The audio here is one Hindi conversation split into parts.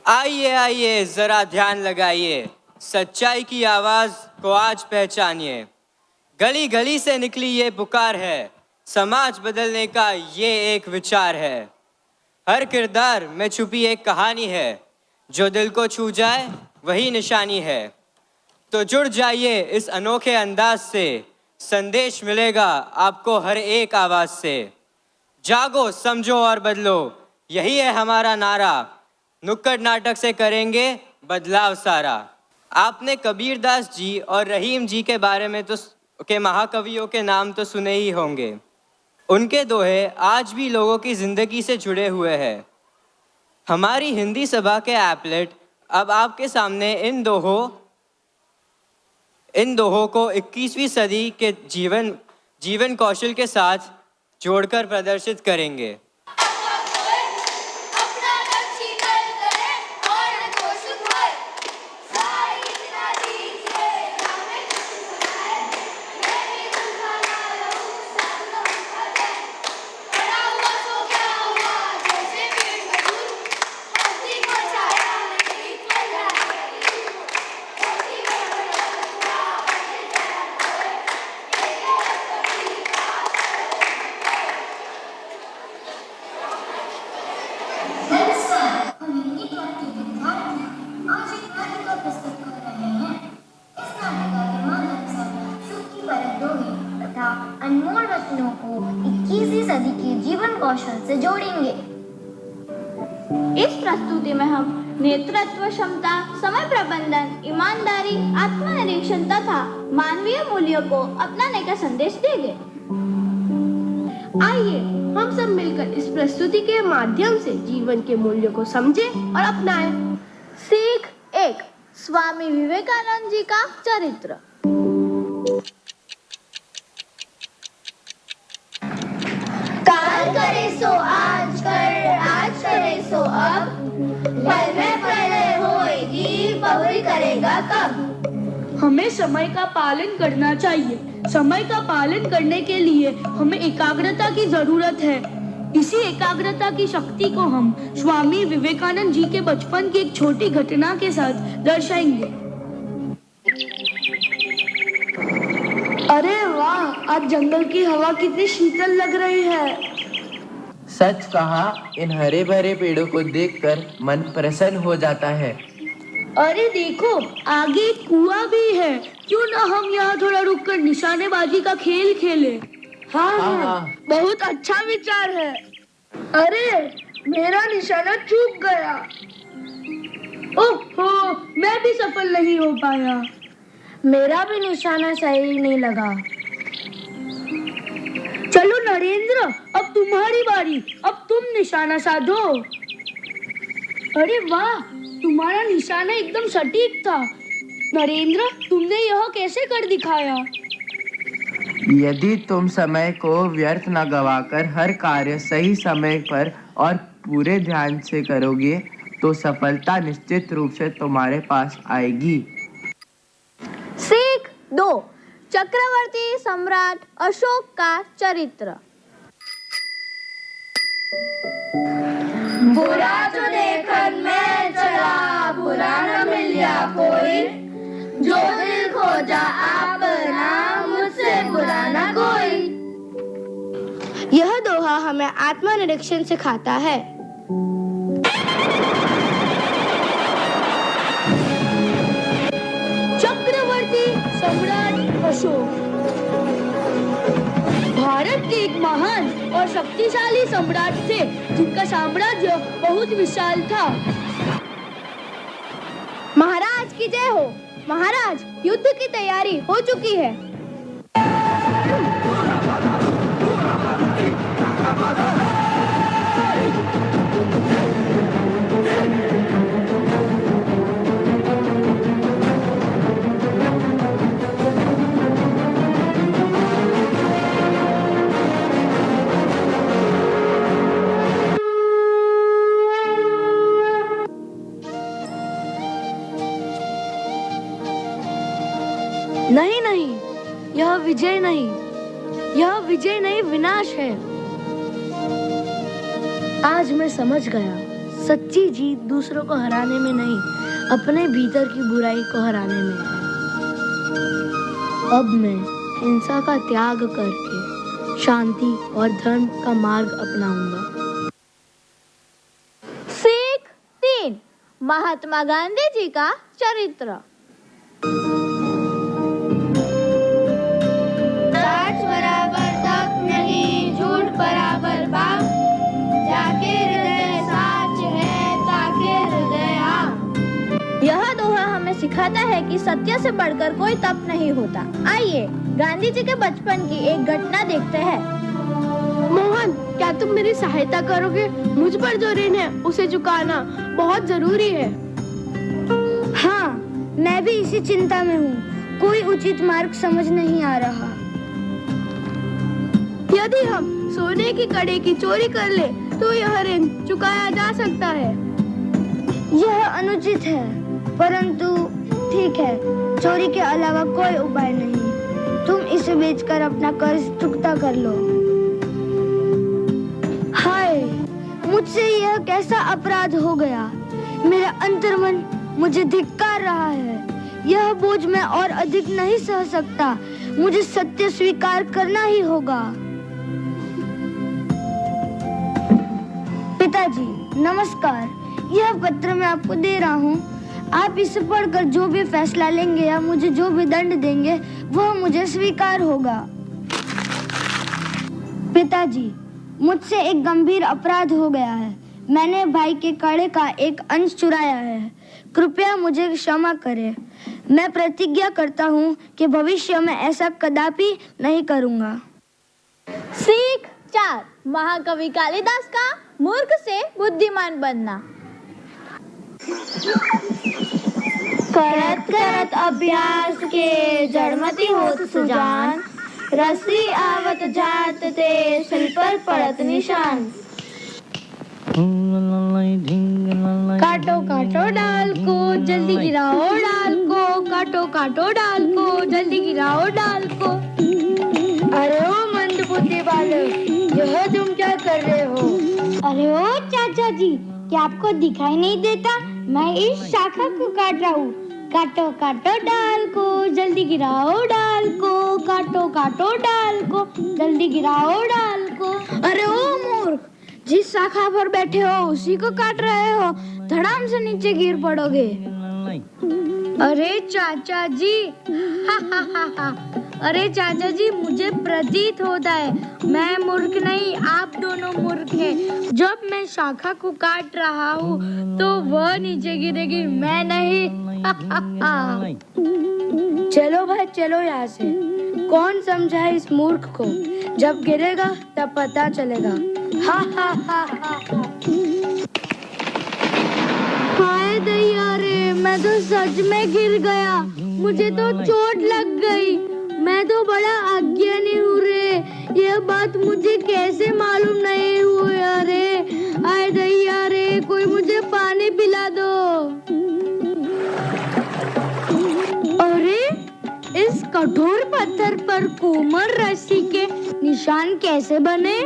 आइए आइए जरा ध्यान लगाइए, सच्चाई की आवाज को आज पहचानिए। गली गली से निकली ये पुकार है, समाज बदलने का ये एक विचार है। हर किरदार में छुपी एक कहानी है, जो दिल को छू जाए वही निशानी है। तो जुड़ जाइए इस अनोखे अंदाज से, संदेश मिलेगा आपको हर एक आवाज से। जागो, समझो और बदलो, यही है हमारा नारा। नुक्कड़ नाटक से करेंगे बदलाव सारा। आपने कबीरदास जी और रहीम जी के बारे में के महाकवियों के नाम तो सुने ही होंगे। उनके दोहे आज भी लोगों की जिंदगी से जुड़े हुए हैं। हमारी हिंदी सभा के एप्लेट अब आपके सामने इन दोहों को 21वीं सदी के जीवन कौशल के साथ जोड़कर प्रदर्शित करेंगे। अनमोल रत्नों को 21वीं सदी के जीवन कौशल से जोड़ेंगे। इस प्रस्तुति में हम नेतृत्व क्षमता, समय प्रबंधन, ईमानदारी, आत्मनिरीक्षण तथा मानवीय मूल्यों को अपनाने का संदेश देंगे। आइए हम सब मिलकर इस प्रस्तुति के माध्यम से जीवन के मूल्यों को समझें और अपनाएं। सीख 1, स्वामी विवेकानंद जी का चरित्र। काल करे सो आज कर, आज करे सो अब, पल में प्रलय होएगी, बहुरी करेगा कब। हमें समय का पालन करना चाहिए। समय का पालन करने के लिए हमें एकाग्रता की जरूरत है। इसी एकाग्रता की शक्ति को हम स्वामी विवेकानंद जी के बचपन की एक छोटी घटना के साथ दर्शाएंगे। अरे वाह, आज जंगल की हवा कितनी शीतल लग रही है। सच कहा, इन हरे भरे पेड़ों को देखकर मन प्रसन्न हो जाता है। अरे देखो, आगे एक कुआं भी है। क्यों ना हम यहाँ थोड़ा रुककर निशानेबाजी का खेल खेलें? हाँ, बहुत अच्छा विचार है। अरे मेरा निशाना चूक गया। ओहो, मैं भी सफल नहीं हो पाया। मेरा भी निशाना सही नहीं लगा। चलो नरेंद्र, अब तुम्हारी बारी। अब तुम निशाना साधो। अरे वाह, तुम्हारा निशाना एकदम सटीक था। नरेंद्र, तुमने यह कैसे कर दिखाया? यदि तुम समय को व्यर्थ न गवाकर हर कार्य सही समय पर और पूरे ध्यान से करोगे तो सफलता निश्चित रूप से तुम्हारे पास आएगी। सीख 2, चक्रवर्ती सम्राट अशोक का चरित्र। बुरा जो देखन मैं चला, बुरा न मिलिया कोई, जो दिल खोजा आपना, मुझसे बुरा न कोई। यह दोहा हमें आत्मनिरीक्षण सिखाता है। चक्रवर्ती सम्राट अशोक भारत के एक महान और शक्तिशाली सम्राट थे, जिनका साम्राज्य बहुत विशाल था। महाराज की जय हो। महाराज, युद्ध की तैयारी हो चुकी है। नहीं नहीं, यह विजय नहीं, यह विजय नहीं, विनाश है। आज मैं समझ गया, सच्ची जीत दूसरों को हराने में नहीं, अपने भीतर की बुराई को हराने में है। अब मैं हिंसा का त्याग करके शांति और धर्म का मार्ग अपनाऊंगा। सीख 3 महात्मा गांधी जी का चरित्र। सच बराबर तक नहीं, झूठ बराबर बाप, जाके हृदय साच है, ताके हृदय आप। यह दोहा हमें सिखाता है कि सत्य से बढ़कर कोई तप नहीं होता। आइए गांधी जी के बचपन की एक घटना देखते हैं। मोहन, क्या तुम मेरी सहायता करोगे? मुझ पर जो ऋण है उसे चुकाना बहुत जरूरी है। हाँ, मैं भी इसी चिंता में हूँ। कोई उचित मार्ग समझ नहीं आ रहा। यदि हम सोने की कड़े की चोरी कर ले तो यह ऋण चुकाया जा सकता है। यह अनुचित है, परंतु ठीक है, चोरी के अलावा कोई उपाय नहीं। तुम इसे बेचकर अपना कर्ज चुकता कर लो। हाय, मुझसे यह कैसा अपराध हो गया। मेरा अंतर्मन मुझे धिक्कार रहा है। यह बोझ मैं और अधिक नहीं सह सकता। मुझे सत्य स्वीकार करना ही होगा। पिताजी नमस्कार, यह पत्र मैं आपको दे रहा हूँ। आप इसे पढ़कर जो भी फैसला लेंगे या मुझे जो भी दंड देंगे वह मुझे स्वीकार होगा। पिताजी, मुझसे एक गंभीर अपराध हो गया है। मैंने भाई के कड़े का एक अंश चुराया है। कृपया मुझे क्षमा करें। मैं प्रतिज्ञा करता हूँ कि भविष्य में ऐसा कदापि नहीं करूँगा। सीख 4 महाकवि कालिदास का मूर्ख से बुद्धिमान बनना। करत करत अभ्यास के जड़मति होत सुजान, रसी आवत जात ते सिल पर पड़त निशान। काटो काटो डाल को जल्दी गिराओ डाल को, काटो काटो डाल को जल्दी गिराओ डाल को। अरे ओ मंदबुद्धि बालक, यह तुम क्या कर रहे हो? अरे ओ चाचा जी, क्या आपको दिखाई नहीं देता? मैं इस शाखा को काट रहा हूँ। काटो काटो डाल को जल्दी गिराओ डाल को, काटो काटो डाल को जल्दी गिराओ डाल को। अरे ओ मूर्ख, जिस शाखा पर बैठे हो उसी को काट रहे हो, धड़ाम से नीचे गिर पड़ोगे। अरे चाचा जी, अरे चाचा जी, मुझे प्रतीत होता है मैं मूर्ख नहीं, आप दोनों मूर्ख हैं। जब मैं शाखा को काट रहा हूँ तो वह नीचे गिरेगी, मैं नहीं। चलो भाई चलो यहाँ से। कौन समझा इस मूर्ख को? जब गिरेगा तब पता चलेगा। हाय दैया रे, मैं तो सच में गिर गया। मुझे तो चोट लग गई। मैं तो बड़ा अज्ञानी हूँ रे। यह बात मुझे कैसे मालूम नहीं हुई? अरे हाय दैया रे, कोई मुझे पानी पिला दो। अरे इस कठोर पत्थर पर कोमल रस्सी के निशान कैसे बने?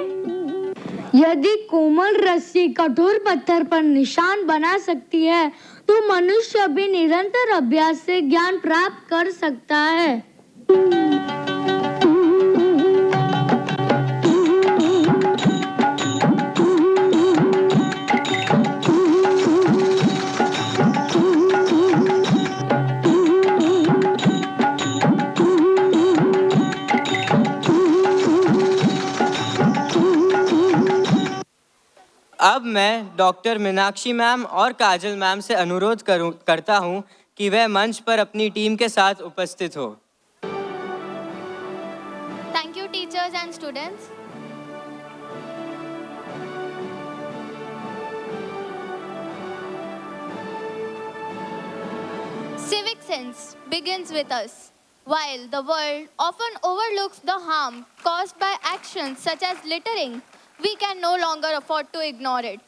यदि कोमल रस्सी कठोर पत्थर पर निशान बना सकती है तो मनुष्य भी निरंतर अभ्यास से ज्ञान प्राप्त कर सकता है। अब मैं डॉक्टर मीनाक्षी मैम और काजल मैम से अनुरोध करता हूं कि वह मंच पर अपनी टीम के साथ उपस्थित हो। Thank you, teachers and students. Civic sense begins with us. While the world often overlooks the harm caused by actions such as littering, we can no longer afford to ignore it.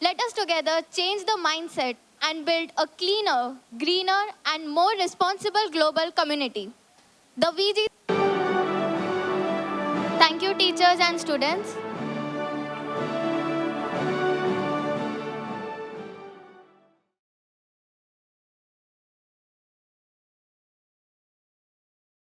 Let us together change the mindset and build a cleaner, greener, and more responsible global community. The VG. Thank you, teachers and students.